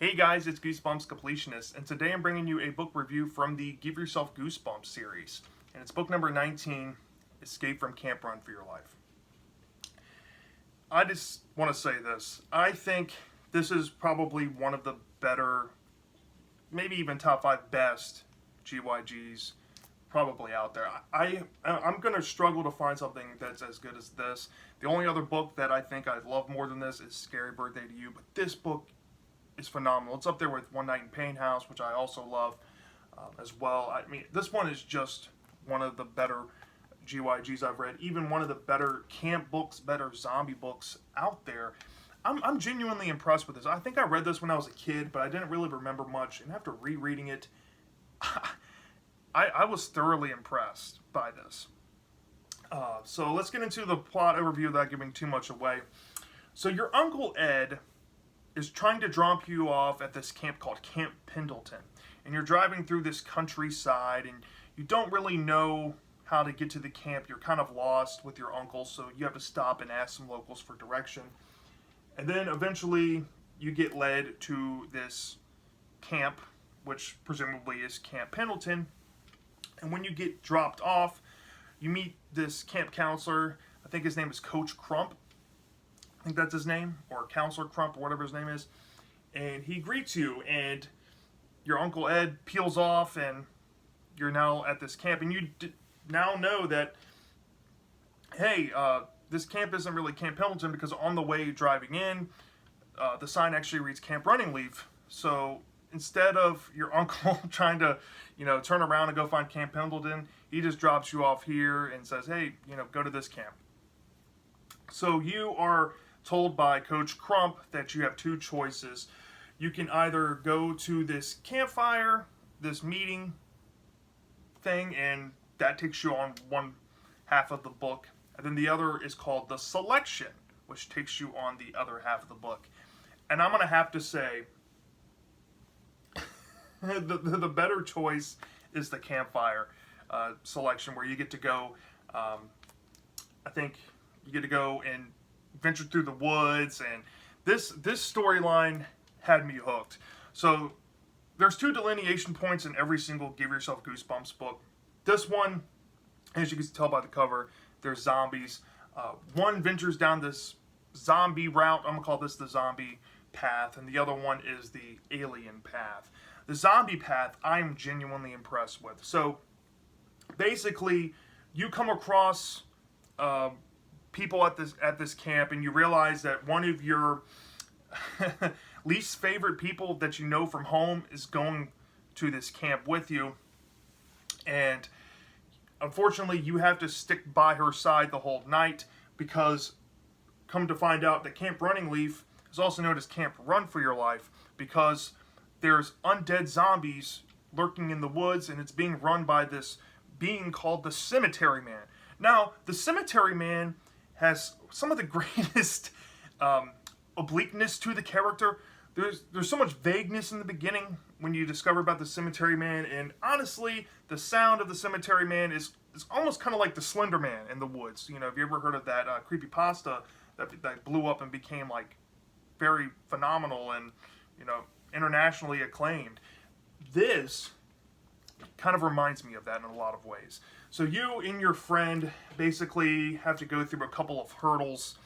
Hey guys, it's Goosebumps Completionist, and today I'm bringing you a book review from the Give Yourself Goosebumps series. And it's book number 19, Escape from Camp Run for Your Life. I just want to say this. I think this is probably one of the better, maybe even top 5 best GYGs probably out there. I'm going to struggle to find something that's as good as this. The only other book that I think I love more than this is Scary Birthday to You, but this book is phenomenal. It's up there with One Night in Pain House, which I also love as well. I mean, this one is just one of the better GYGs I've read. Even one of the better camp books, better zombie books out there. I'm genuinely impressed with this. I think I read this when I was a kid, but I didn't really remember much. And after rereading it, I was thoroughly impressed by this. So let's get into the plot overview without giving too much away. So your Uncle Ed is trying to drop you off at this camp called Camp Pendleton. And you're driving through this countryside and you don't really know how to get to the camp. You're kind of lost with your uncle, so you have to stop and ask some locals for direction. And then eventually you get led to this camp, which presumably is Camp Pendleton. And when you get dropped off, you meet this camp counselor. I think his name is Coach Crump. I think that's his name, or Counselor Crump, or whatever his name is. And he greets you, and your Uncle Ed peels off, and you're now at this camp. And you now know that, hey, this camp isn't really Camp Pendleton, because on the way driving in, the sign actually reads Camp Running Leaf. So instead of your uncle trying to, turn around and go find Camp Pendleton, he just drops you off here and says, hey, go to this camp. So you are told by Coach Crump that you have two choices. You can either go to this campfire, this meeting thing, and that takes you on one half of the book. And then the other is called the selection, which takes you on the other half of the book. And I'm going to have to say, the better choice is the campfire selection, where you get to go, I think you get to go and venture through the woods, and this storyline had me hooked. So there's 2 delineation points in every single Give Yourself Goosebumps book. This one, as you can tell by the cover, there's zombies. One ventures down this zombie route. I'm gonna call this the zombie path, and the other one is the alien path. The zombie path I'm genuinely impressed with. So basically, you come across people at this camp, and you realize that one of your least favorite people that you know from home is going to this camp with you, and unfortunately you have to stick by her side the whole night, because come to find out that Camp Running Leaf is also known as Camp Run for Your Life, because there's undead zombies lurking in the woods, and it's being run by this being called the Cemetery Man. Now, the Cemetery Man has some of the greatest obliqueness to the character. There's so much vagueness in the beginning when you discover about the Cemetery Man, and honestly, the sound of the Cemetery Man is almost kind of like the Slender Man in the woods. Have you ever heard of that creepypasta that blew up and became like very phenomenal and internationally acclaimed? This kind of reminds me of that in a lot of ways. So you and your friend basically have to go through a couple of hurdles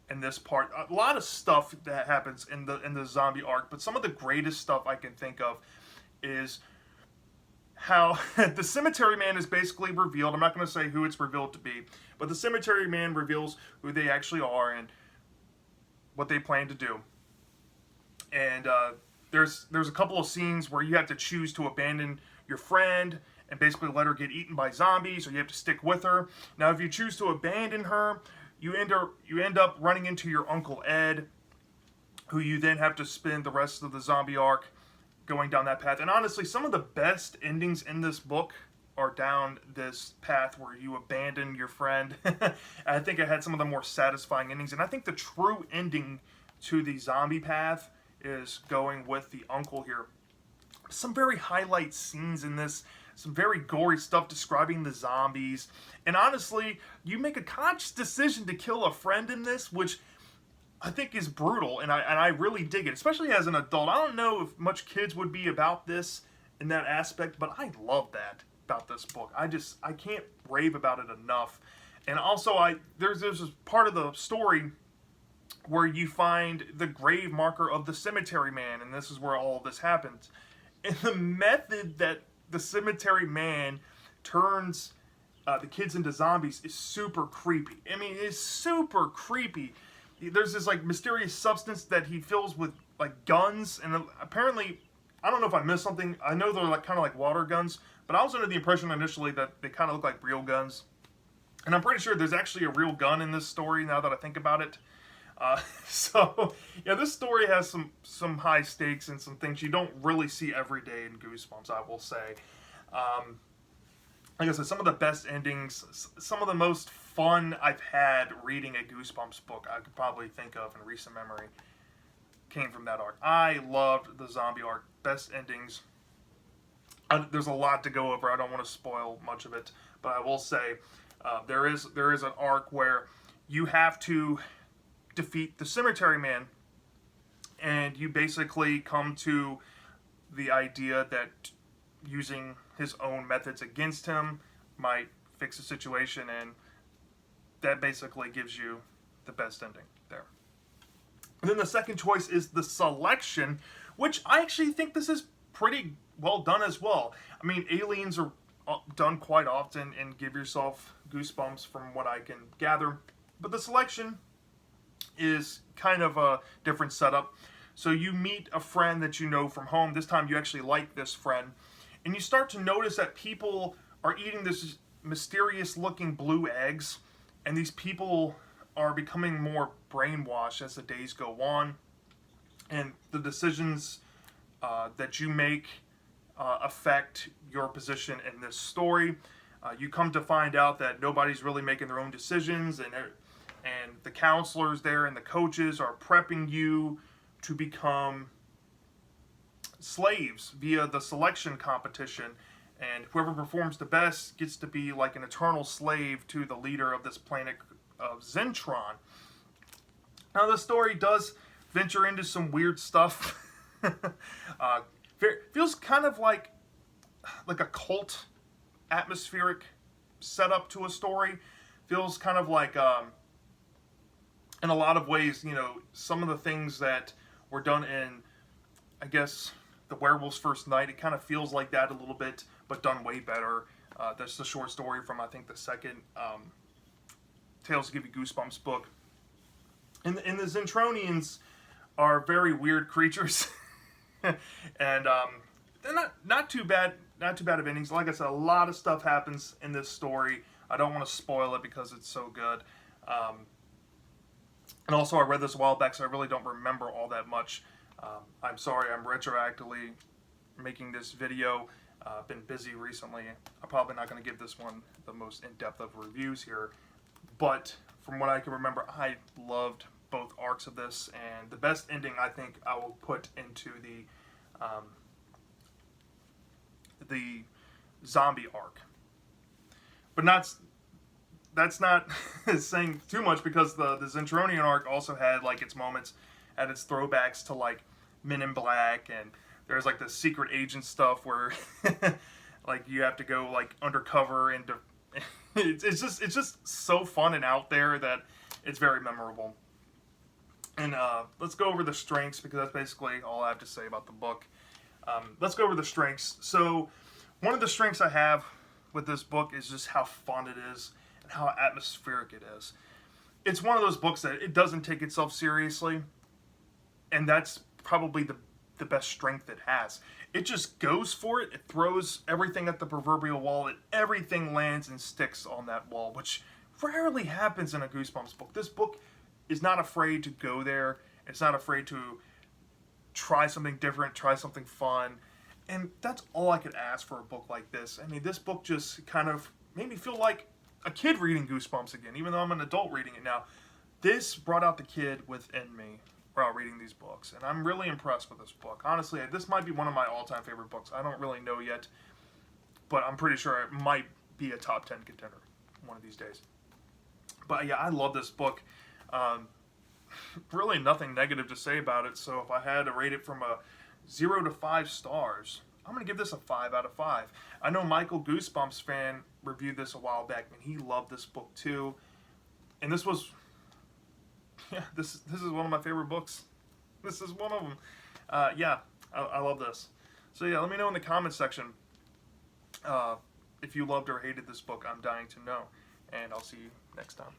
in this part. A lot of stuff that happens in the zombie arc, but some of the greatest stuff I can think of is how the Cemetery Man is basically revealed. I'm not going to say who it's revealed to be, but the Cemetery Man reveals who they actually are and what they plan to do. And there's a couple of scenes where you have to choose to abandon your friend and basically let her get eaten by zombies, or you have to stick with her. Now, if you choose to abandon her, you end up running into your Uncle Ed, who you then have to spend the rest of the zombie arc going down that path. And honestly, some of the best endings in this book are down this path where you abandon your friend. I think it had some of the more satisfying endings, and I think the true ending to the zombie path is going with the uncle here. Some very highlight scenes in this, some very gory stuff describing the zombies, and honestly, you make a conscious decision to kill a friend in this, which I think is brutal, and I really dig it, especially as an adult. I don't know if much kids would be about this in that aspect, but I love that about this book. I can't rave about it enough. And also, there's this part of the story where you find the grave marker of the cemetery man, and this is where all of this happens. And the method that the cemetery man turns the kids into zombies is super creepy. I mean, it's super creepy. There's this like mysterious substance that he fills with like guns, and apparently, I don't know if I missed something. I know they're like kind of like water guns, but I was under the impression initially that they kind of look like real guns. And I'm pretty sure there's actually a real gun in this story now that I think about it. So, yeah, this story has some high stakes and some things you don't really see every day in Goosebumps, I will say. Like I said, some of the best endings, some of the most fun I've had reading a Goosebumps book I could probably think of in recent memory came from that arc. I loved the zombie arc. Best endings. There's a lot to go over. I don't want to spoil much of it, but I will say there is an arc where you have to defeat the cemetery man, and you basically come to the idea that using his own methods against him might fix the situation, and that basically gives you the best ending there. And then the second choice is the selection, which I actually think this is pretty well done as well. I mean, aliens are done quite often and give yourself goosebumps from what I can gather, but the selection is kind of a different setup. So you meet a friend that you know from home. This time you actually like this friend, and you start to notice that people are eating this mysterious looking blue eggs, and these people are becoming more brainwashed as the days go on, and the decisions that you make affect your position in this story. You come to find out that nobody's really making their own decisions, and the counselors there and the coaches are prepping you to become slaves via the selection competition, and whoever performs the best gets to be like an eternal slave to the leader of this planet of Zentron. Now the story does venture into some weird stuff. Feels kind of like a cult atmospheric setup to a story. Feels kind of like in a lot of ways, you know, some of the things that were done in, I guess, The Werewolf's First Night, it kind of feels like that a little bit, but done way better. That's the short story from, I think, the second Tales to Give You Goosebumps book. And the Zentronians are very weird creatures. And they're not too bad of endings. Like I said, a lot of stuff happens in this story. I don't want to spoil it because it's so good. And also, I read this a while back, so I really don't remember all that much. I'm sorry, I'm retroactively making this video. I've been busy recently. I'm probably not going to give this one the most in-depth of reviews here. But from what I can remember, I loved both arcs of this. And the best ending, I think, I will put into the zombie arc. But that's not saying too much, because the Zentronian arc also had like its moments, had its throwbacks to like Men in Black, and there's like the secret agent stuff where like you have to go like undercover, and it's just so fun and out there that it's very memorable. And let's go over the strengths, because that's basically all I have to say about the book. Let's go over the strengths. So one of the strengths I have with this book is just how fun it is and how atmospheric it is. It's one of those books that it doesn't take itself seriously, and that's probably the best strength it has. It just goes for it. It throws everything at the proverbial wall, and everything lands and sticks on that wall, which rarely happens in a Goosebumps book. This book is not afraid to go there. It's not afraid to try something different, try something fun. And that's all I could ask for a book like this. I mean, this book just kind of made me feel like a kid reading Goosebumps again, even though I'm an adult reading it now. This brought out the kid within me while reading these books, and I'm really impressed with this book. Honestly, this might be one of my all-time favorite books. I don't really know yet, but I'm pretty sure it might be a top 10 contender one of these days. But yeah, I love this book. really nothing negative to say about it. So if I had to rate it from a 0 to 5 stars, I'm going to give this a 5 out of 5. I know Michael, Goosebumps fan, reviewed this a while back, and he loved this book too. And this was, yeah, this is one of my favorite books. This is one of them. Yeah, I love this. So yeah, let me know in the comment section if you loved or hated this book. I'm dying to know. And I'll see you next time.